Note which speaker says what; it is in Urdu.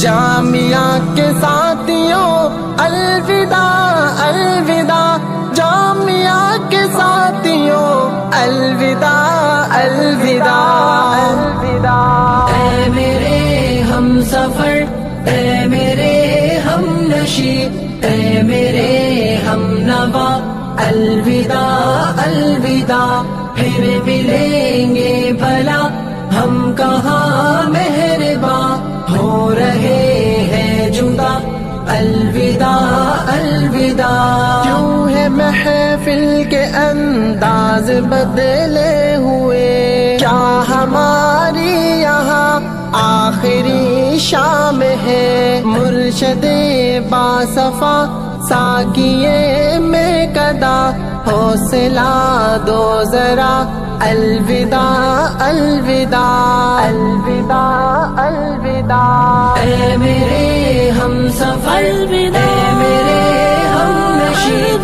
Speaker 1: جامعہ کے ساتھیوں الوداع الوداع، جامعہ کے ساتھیوں الوداع الوداع الوداع۔
Speaker 2: اے میرے ہم سفر، اے میرے ہم نشی، اے میرے ہم نوا، الوداع الوداع۔ پھر ملیں گے بھلا ہم کہاں مہرباں، ہو رہے ہیں جدا، الوداع الوداع۔
Speaker 1: کیوں ہے محفل کے انداز بدلے ہوئے، کیا ہماری یہاں آخری شام ہے؟ مرشد باصفا ساقیے میں کدا، حوصلہ دو ذرا، الوداع الوداع الوداع الوداع۔
Speaker 2: اے میرے ہم سفر، اے میرے ہم نشی،